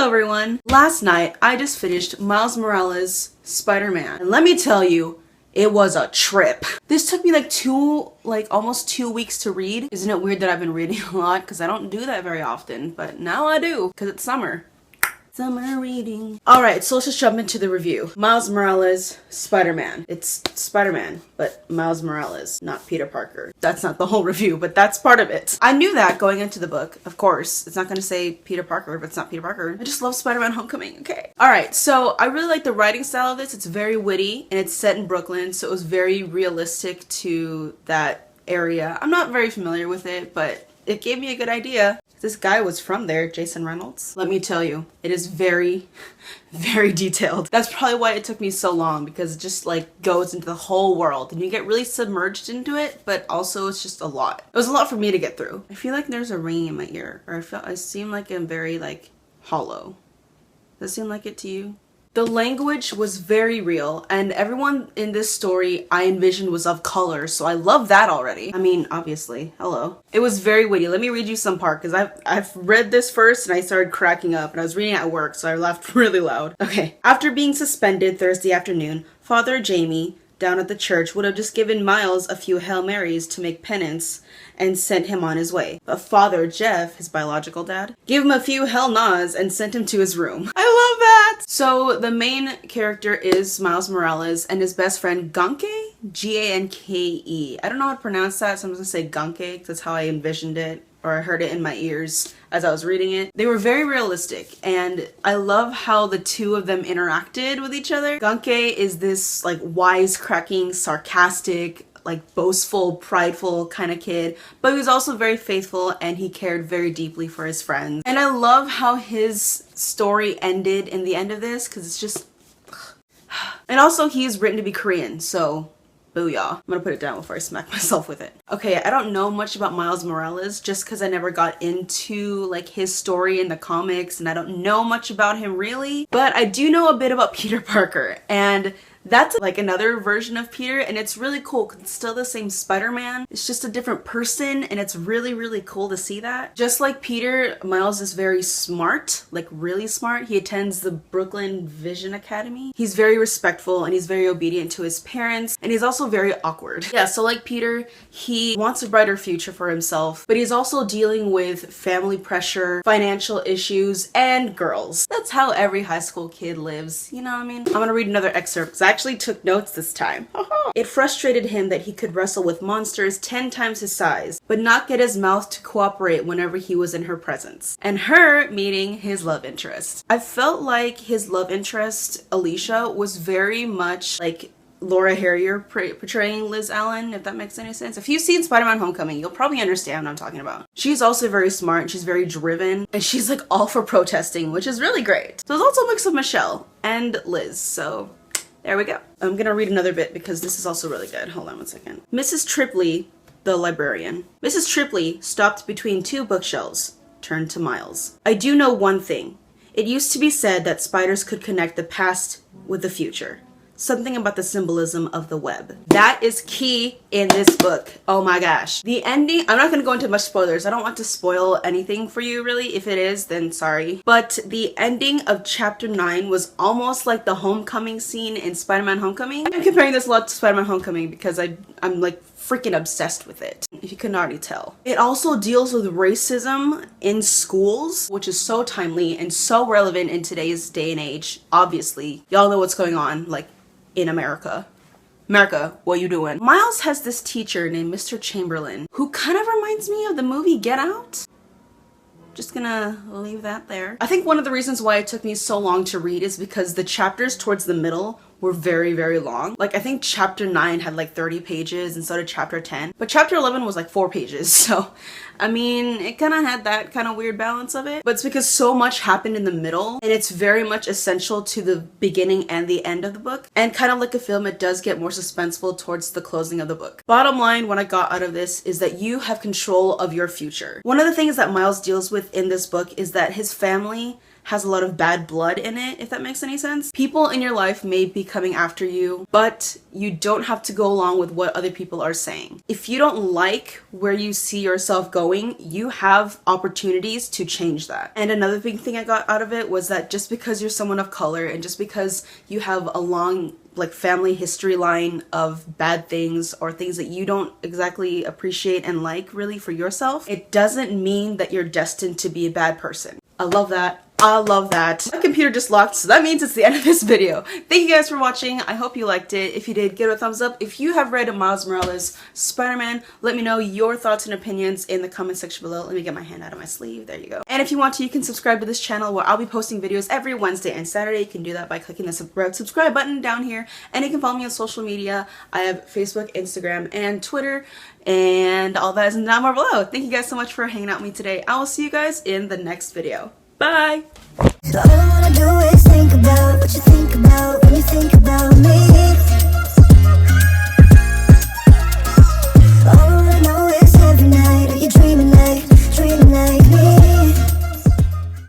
everyone! Last night, I just finished Miles Morales' Spider-Man. And let me tell you, it was a trip. This took me almost 2 weeks to read. Isn't it weird that I've been reading a lot? Because I don't do that very often, but now I do, because it's summer. Summer reading. Alright, so let's just jump into the review. Miles Morales, Spider-Man. It's Spider-Man, but Miles Morales, not Peter Parker. That's not the whole review, but that's part of it. I knew that going into the book, of course. It's not gonna say Peter Parker if it's not Peter Parker. I just love Spider-Man Homecoming, okay? Alright, so I really like the writing style of this. It's very witty, and it's set in Brooklyn, so it was very realistic to that area. I'm not very familiar with it, but it gave me a good idea. This guy was from there, Jason Reynolds. Let me tell you, it is very, very detailed. That's probably why it took me so long, because it just like goes into the whole world and you get really submerged into it, but also it's just a lot. It was a lot for me to get through. I feel like there's a ringing in my ear, or I seem like I'm very like hollow. Does it seem like it to you? The language was very real, and everyone in this story I envisioned was of color, so I love that already. I mean, obviously, hello. It was very witty. Let me read you some part, because I've read this first and I started cracking up, and I was reading it at work, so I laughed really loud. Okay. After being suspended Thursday afternoon, Father Jamie, down at the church, would have just given Miles a few Hail Marys to make penance and sent him on his way. But Father Jeff, his biological dad, gave him a few hell nods and sent him to his room. I love that! So the main character is Miles Morales and his best friend Ganke? G-A-N-K-E. I don't know how to pronounce that, so I'm just gonna say Ganke because that's how I envisioned it, or I heard it in my ears as I was reading it. They were very realistic, and I love how the two of them interacted with each other. Ganke is this like wisecracking, sarcastic, like boastful, prideful kind of kid, but he was also very faithful and he cared very deeply for his friends. And I love how his story ended in the end of this, because it's just and also he's written to be Korean, so booyah. I'm gonna put it down before I smack myself with it. Okay, I don't know much about Miles Morales just because I never got into like his story in the comics, and I don't know much about him really, but I do know a bit about Peter Parker, and that's like another version of Peter, and it's really cool because it's still the same Spider-Man. It's just a different person, and it's really, really cool to see that. Just like Peter, Miles is very smart, like really smart. He attends the Brooklyn Vision Academy. He's very respectful and he's very obedient to his parents, and he's also very awkward. Yeah, so like Peter, he wants a brighter future for himself, but he's also dealing with family pressure, financial issues, and girls. That's how every high school kid lives, you know what I mean? I'm gonna read another excerpt because I actually took notes this time. It frustrated him that he could wrestle with monsters 10 times his size, but not get his mouth to cooperate whenever he was in her presence. And her meaning his love interest. I felt like his love interest, Alicia, was very much like Laura Harrier portraying Liz Allen, if that makes any sense. If you've seen Spider-Man Homecoming, you'll probably understand what I'm talking about. She's also very smart, and she's very driven, and she's like all for protesting, which is really great. So there's also a mix of Michelle and Liz, so there we go. I'm gonna read another bit because this is also really good. Hold on one second. Mrs. Tripley, the librarian. Mrs. Tripley stopped between two bookshelves, turned to Miles. I do know one thing. It used to be said that spiders could connect the past with the future. Something about the symbolism of the web. That is key in this book. Oh my gosh. The ending, I'm not gonna go into much spoilers. I don't want to spoil anything for you really. If it is, then sorry. But the ending of chapter 9 was almost like the homecoming scene in Spider-Man Homecoming. I'm comparing this a lot to Spider-Man Homecoming because I'm like freaking obsessed with it, if you couldn't already tell. It also deals with racism in schools, which is so timely and so relevant in today's day and age. Obviously, y'all know what's going on, like, in America. America, what you doing? Miles has this teacher named Mr. Chamberlain who kind of reminds me of the movie Get Out. Just gonna leave that there. I think one of the reasons why it took me so long to read is because the chapters towards the middle were very, very long. Like, I think chapter 9 had like 30 pages and so did chapter 10. But chapter 11 was like 4 pages. So, I mean, it kind of had that kind of weird balance of it. But it's because so much happened in the middle and it's very much essential to the beginning and the end of the book. And kind of like a film, it does get more suspenseful towards the closing of the book. Bottom line, what I got out of this is that you have control of your future. One of the things that Miles deals with in this book is that his family has a lot of bad blood in it, if that makes any sense. People in your life may be coming after you, but you don't have to go along with what other people are saying. If you don't like where you see yourself going, you have opportunities to change that. And another big thing I got out of it was that just because you're someone of color and just because you have a long family history line of bad things or things that you don't exactly appreciate and like really for yourself, it doesn't mean that you're destined to be a bad person. I love that. I love that. My computer just locked, so that means it's the end of this video. Thank you guys for watching. I hope you liked it. If you did, give it a thumbs up. If you have read Miles Morales' Spider-Man, let me know your thoughts and opinions in the comment section below. Let me get my hand out of my sleeve. There you go. And if you want to, you can subscribe to this channel where I'll be posting videos every Wednesday and Saturday. You can do that by clicking the subscribe button down here. And you can follow me on social media. I have Facebook, Instagram, and Twitter. And all that is down below. Thank you guys so much for hanging out with me today. I will see you guys in the next video. Bye! So all I wanna do is think about what you think about when you think about me.